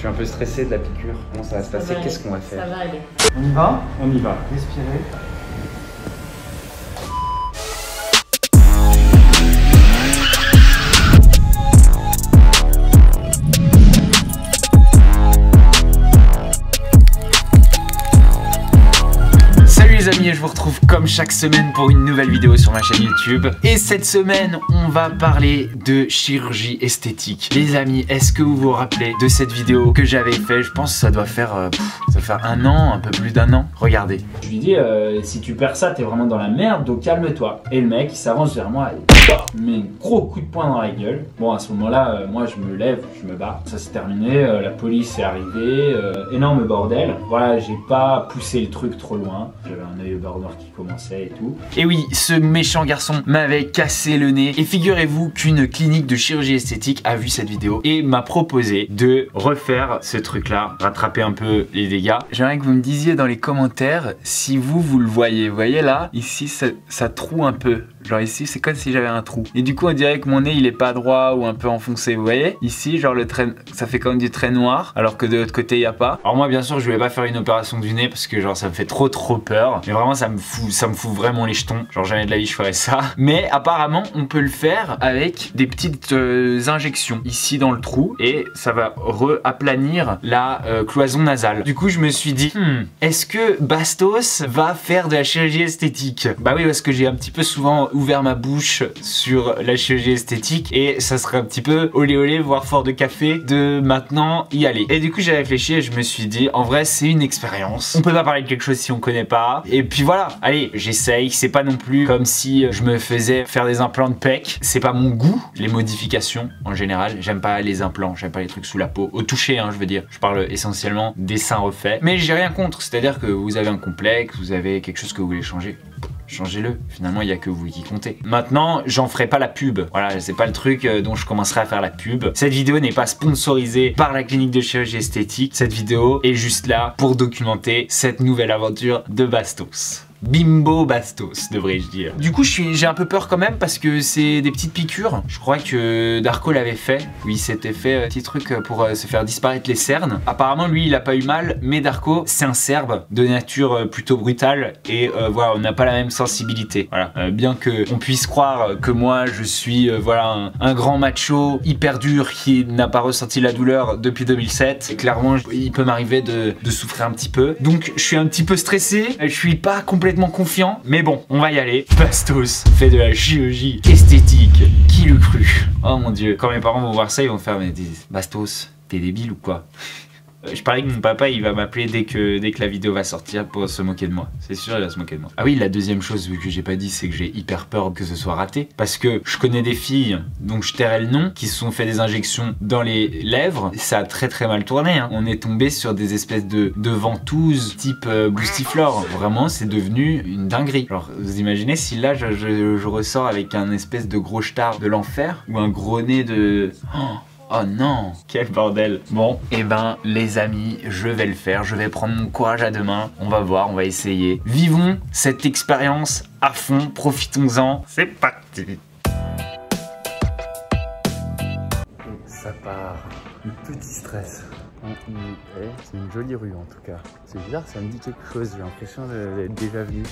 suis un peu stressé de la piqûre. Comment ça va se passer? Qu'est-ce qu'on va faire? Ça va aller. On y va? On y va. Respirez. Les amis, je vous retrouve comme chaque semaine pour une nouvelle vidéo sur ma chaîne YouTube. Et cette semaine, on va parler de chirurgie esthétique. Les amis, est-ce que vous vous rappelez de cette vidéo que j'avais fait? Je pense que ça doit faire un an, un peu plus d'un an. Regardez. Je lui dis, si tu perds ça, t'es vraiment dans la merde, donc calme-toi. Et le mec, il s'avance vers moi et il met un gros coup de poing dans la gueule. Bon, à ce moment-là, moi, je me lève, je me bats. Ça s'est terminé, la police est arrivée, énorme bordel. Voilà, j'ai pas poussé le truc trop loin. J'avais un œil au beurre noir qui commençait et tout. Et oui, ce méchant garçon m'avait cassé le nez. Et figurez-vous qu'une clinique de chirurgie esthétique a vu cette vidéo et m'a proposé de refaire ce truc-là, rattraper un peu les dégâts. J'aimerais que vous me disiez dans les commentaires si vous le voyez. Vous voyez là, ici, ça troue un peu. Genre ici, c'est comme si j'avais un trou. Et du coup, on dirait que mon nez, il est pas droit ou un peu enfoncé. Vous voyez? Ici, genre le trait, ça fait comme du trait noir, alors que de l'autre côté, il n'y a pas. Alors moi, bien sûr, je voulais pas faire une opération du nez parce que genre ça me fait trop peur. Mais vraiment, ça me fout vraiment les jetons. Genre jamais de la vie, je ferais ça. Mais apparemment, on peut le faire avec des petites injections ici dans le trou et ça va aplanir la cloison nasale. Du coup, je me suis dit, est-ce que Bastos va faire de la chirurgie esthétique? Bah oui, parce que j'ai un petit peu souvent ouvert ma bouche sur la chirurgie esthétique et ça serait un petit peu olé voire fort de café de maintenant y aller. Et du coup j'ai réfléchi et je me suis dit en vrai c'est une expérience, on peut pas parler de quelque chose si on connaît pas et puis voilà, allez j'essaye, c'est pas non plus comme si je me faisais faire des implants de pec, c'est pas mon goût, les modifications en général, j'aime pas les implants, j'aime pas les trucs sous la peau, au toucher hein, je veux dire, je parle essentiellement des seins refaits, mais j'ai rien contre, c'est à dire que vous avez un complexe, vous avez quelque chose que vous voulez changer, changez-le, finalement il n'y a que vous qui comptez. Maintenant j'en ferai pas la pub, voilà c'est pas le truc dont je commencerai à faire la pub. Cette vidéo n'est pas sponsorisée par la clinique de chirurgie esthétique, cette vidéo est juste là pour documenter cette nouvelle aventure de Bastos. Bimbo Bastos, devrais-je dire. Du coup, j'ai un peu peur quand même parce que c'est des petites piqûres. Je crois que Darko l'avait fait. Oui, s'était fait un petit truc pour se faire disparaître les cernes. Apparemment, lui, il a pas eu mal, mais Darko, c'est un Serbe de nature plutôt brutale et voilà, on n'a pas la même sensibilité. Voilà, bien que on puisse croire que moi, je suis voilà un grand macho hyper dur qui n'a pas ressenti la douleur depuis 2007. Et clairement, il peut m'arriver de souffrir un petit peu. Donc, je suis un petit peu stressé. Je suis pas complètement confiant, mais bon, on va y aller. Bastos fait de la chirurgie esthétique. Qui l'eût cru? Oh mon dieu. Quand mes parents vont voir ça, ils vont faire mais Bastos, t'es débile ou quoi? Je parie que mon papa il va m'appeler dès que la vidéo va sortir pour se moquer de moi. C'est sûr il va se moquer de moi. Ah oui, la deuxième chose que j'ai pas dit c'est que j'ai hyper peur que ce soit raté. Parce que je connais des filles, donc je tairai le nom, qui se sont fait des injections dans les lèvres. Ça a très mal tourné hein. On est tombé sur des espèces de ventouses type Boostiflore. Vraiment c'est devenu une dinguerie. Alors vous imaginez si là je ressors avec un espèce de gros star de l'enfer ou un gros nez de... Oh non, quel bordel. Bon, et ben les amis, je vais le faire, je vais prendre mon courage à deux mains, on va voir, on va essayer. Vivons cette expérience à fond, profitons-en, c'est parti. Ça part, le petit stress. C'est une jolie rue en tout cas. C'est bizarre, ça me dit quelque chose, j'ai l'impression d'être déjà venu.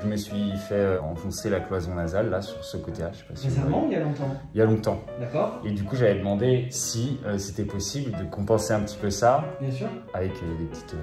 Je me suis fait enfoncer la cloison nasale là sur ce côté-là, je sais pas si récemment ou il y a longtemps? Il y a longtemps. D'accord. Et du coup j'avais demandé si c'était possible de compenser un petit peu ça. Bien sûr. Avec des petites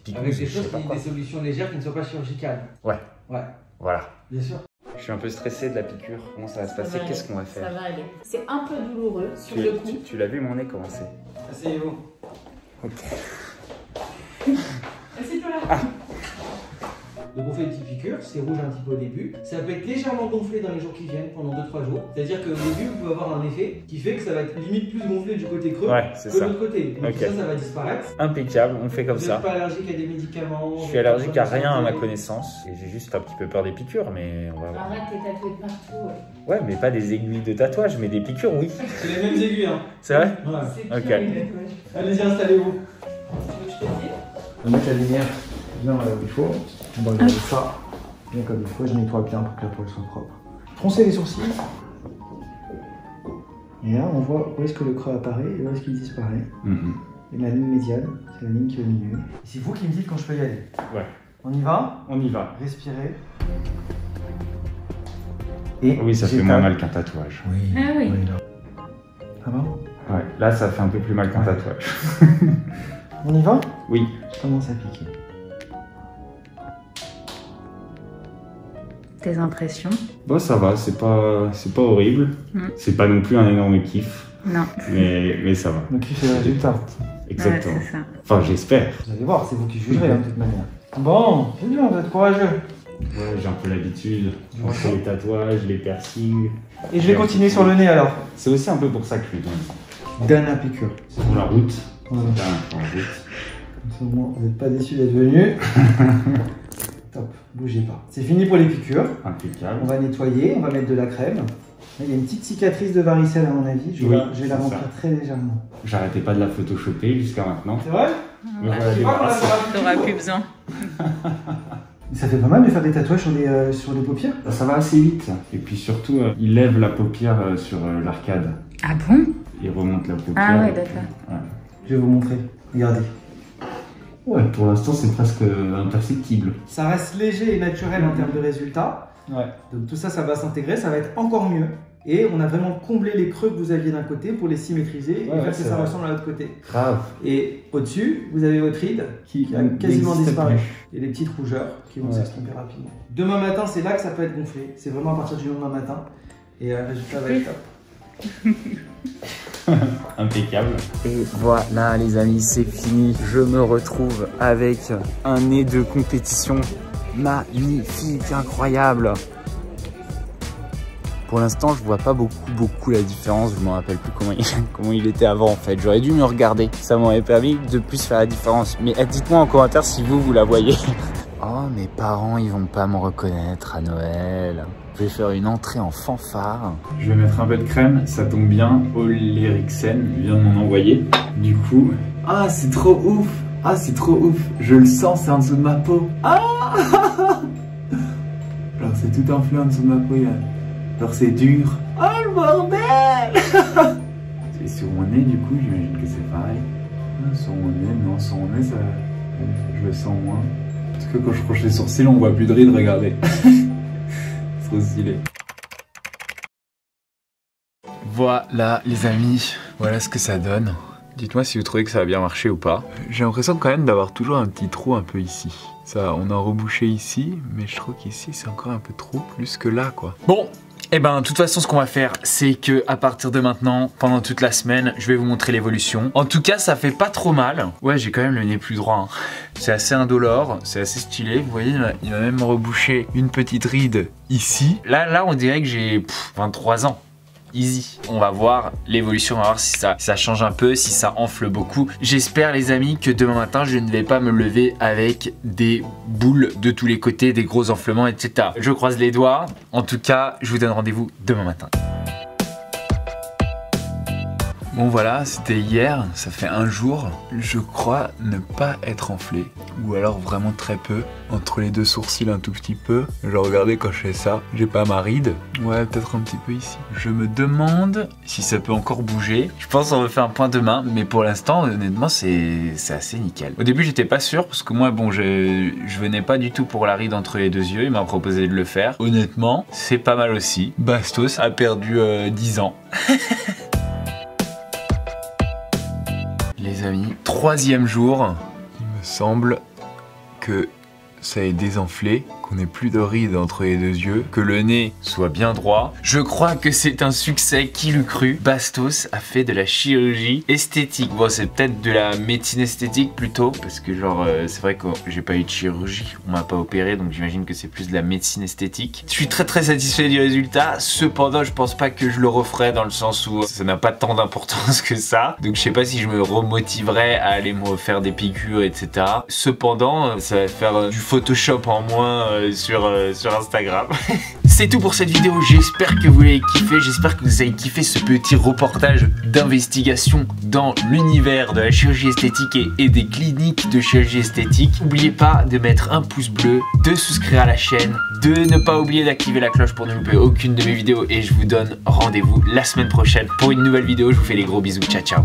piqûres. Avec des choses, des solutions légères qui ne sont pas chirurgicales. Ouais. Ouais. Voilà. Bien sûr. Je suis un peu stressé de la piqûre. Comment ça va se passer? Qu'est-ce qu'on va faire? Ça va aller. C'est un peu douloureux sur le coup. Tu l'as vu mon nez comment c'est? Asseyez-vous. Ok. Assieds-toi là. Ah. Donc on fait une petite piqûre, c'est rouge un petit peu au début. Ça peut être légèrement gonflé dans les jours qui viennent, pendant 2-3 jours. C'est-à-dire qu'au début, vous pouvez avoir un effet qui fait que ça va être limite plus gonflé du côté creux que de l'autre côté. Donc okay. ça va disparaître. Impeccable, on fait comme ça. Vous n'êtes pas allergique à des médicaments? Je suis allergique à rien à ma connaissance. Et j'ai juste un petit peu peur des piqûres, mais on va voir. Arrête, t'es tatoué de partout. Ouais, mais pas des aiguilles de tatouage, mais des piqûres, oui. C'est les mêmes aiguilles, hein. C'est vrai? Ouais. Ok. Allez-y, installez-vous. Je te dis. On met la lumière bien là où il faut. On va regarder ça bien comme il faut. Je nettoie bien pour que la peau soit propre. Froncez les sourcils. Et là, on voit où est-ce que le creux apparaît et où est-ce qu'il disparaît. Et la ligne médiane, c'est la ligne qui est au milieu. C'est vous qui me dites quand je peux y aller. Ouais. On y va? On y va. Respirez. Et oui, ça fait moins mal qu'un tatouage. Oui. Ah oui. Ah bon? Ouais, là ça fait un peu plus mal qu'un tatouage. On y va? Oui. Je commence à piquer. Tes impressions? Bon, ça va, c'est pas horrible. C'est pas non plus un énorme kiff. Non. Mais ça va. Le kiff, c'est le résultat. Exactement. Ouais, c'est ça. Enfin, j'espère. Vous allez voir, c'est vous qui jugerez de toute manière. Bon, c'est bien, vous êtes courageux. Ouais, j'ai un peu l'habitude. Entre les tatouages, les piercings. Et je vais continuer sur le nez alors. C'est aussi un peu pour ça que je lui donne. Dernière piqûre. C'est pour la route. Voilà. C'est pour la route. Comme ça, au moins, vous n'êtes pas déçus d'être venus. Top, bougez pas. C'est fini pour les piqûres. Impeccable. On va nettoyer, on va mettre de la crème. Là, il y a une petite cicatrice de varicelle à mon avis. Je vais la remplir très légèrement. J'arrêtais pas de la photoshopper jusqu'à maintenant. C'est vrai? T'auras plus besoin. Ça fait pas mal de faire des tatouages sur des paupières? Ça va assez vite. Et puis surtout, il lève la paupière sur l'arcade. Ah bon? Il remonte la paupière. Ah ouais, d'accord. Ouais. Je vais vous montrer. Regardez. Ouais, pour l'instant, c'est presque imperceptible. Ça reste léger et naturel en termes de résultats. Ouais. Donc tout ça, ça va s'intégrer, ça va être encore mieux. Et on a vraiment comblé les creux que vous aviez d'un côté pour les symétriser et faire que ça ressemble à l'autre côté. Grave. Et au-dessus, vous avez votre ride qui a quasiment disparu. Et les petites rougeurs qui vont s'estomper rapidement. Demain matin, c'est là que ça peut être gonflé. C'est vraiment à partir du lendemain matin. Et le résultat va être top. Impeccable. Et voilà les amis, c'est fini. Je me retrouve avec un nez de compétition magnifique, incroyable. Pour l'instant, je vois pas beaucoup la différence. Je me rappelle plus comment il était avant en fait. J'aurais dû me regarder. Ça m'aurait permis de plus faire la différence. Mais dites-moi en commentaire si vous la voyez. Oh, mes parents, ils vont pas me reconnaître à Noël. Je vais faire une entrée en fanfare. Je vais mettre un peu de crème. Ça tombe bien. Ole Eriksen vient de m'en envoyer. Du coup... Ah, c'est trop ouf. Ah, c'est trop ouf. Je le sens, c'est en dessous de ma peau. Ah. Alors, c'est tout enflé en dessous de ma peau. Alors c'est dur. Oh le bordel. C'est sur mon nez du coup, j'imagine que c'est pareil. Sur mon nez, non, sur mon nez, ça, je le sens moins. Parce que quand je croche les sourcils, on voit plus de rides, regardez. Trop stylé. Voilà les amis, voilà ce que ça donne. Dites-moi si vous trouvez que ça a bien marché ou pas. J'ai l'impression quand même d'avoir toujours un petit trou un peu ici. Ça, on a rebouché ici, mais je trouve qu'ici c'est encore un peu trop plus que là quoi. Bon. Eh ben, de toute façon, ce qu'on va faire, c'est que à partir de maintenant, pendant toute la semaine, je vais vous montrer l'évolution. En tout cas, ça fait pas trop mal. Ouais, j'ai quand même le nez plus droit. Hein. C'est assez indolore, c'est assez stylé. Vous voyez, il m'a même rebouché une petite ride ici. Là, on dirait que j'ai 23 ans. Easy. On va voir l'évolution, on va voir si ça change un peu, si ça enfle beaucoup. J'espère les amis que demain matin je ne vais pas me lever avec des boules de tous les côtés, des gros enflements, etc. Je croise les doigts. En tout cas, je vous donne rendez-vous demain matin. Bon voilà, c'était hier, ça fait un jour. Je crois ne pas être enflé. Ou alors vraiment très peu. Entre les deux sourcils un tout petit peu. Genre regardez quand je fais ça, j'ai pas ma ride. Ouais, peut-être un petit peu ici. Je me demande si ça peut encore bouger. Je pense qu'on va faire un point demain. Mais pour l'instant, honnêtement, c'est assez nickel. Au début, j'étais pas sûr. Parce que moi, bon, je venais pas du tout pour la ride entre les deux yeux. Il m'a proposé de le faire. Honnêtement, c'est pas mal aussi. Bastos a perdu 10 ans. Les amis, 3e jour, il me semble que ça ait désenflé, qu'on n'ait plus de rides entre les deux yeux, que le nez soit bien droit. Je crois que c'est un succès, qui l'eût cru. Bastos a fait de la chirurgie esthétique. Bon, c'est peut-être de la médecine esthétique plutôt, parce que genre, c'est vrai que j'ai pas eu de chirurgie, on m'a pas opéré, donc j'imagine que c'est plus de la médecine esthétique. Je suis très satisfait du résultat, cependant, je pense pas que je le referai dans le sens où ça n'a pas tant d'importance que ça. Donc je sais pas si je me remotiverai à aller me faire des piqûres, etc. Cependant, ça va faire du Photoshop en moins sur Instagram. C'est tout pour cette vidéo, j'espère que vous l'avez kiffé, j'espère que vous avez kiffé ce petit reportage d'investigation dans l'univers de la chirurgie esthétique et des cliniques de chirurgie esthétique. N'oubliez pas de mettre un pouce bleu, de souscrire à la chaîne, de ne pas oublier d'activer la cloche pour ne louper aucune de mes vidéos et je vous donne rendez-vous la semaine prochaine pour une nouvelle vidéo. Je vous fais des gros bisous, ciao ciao.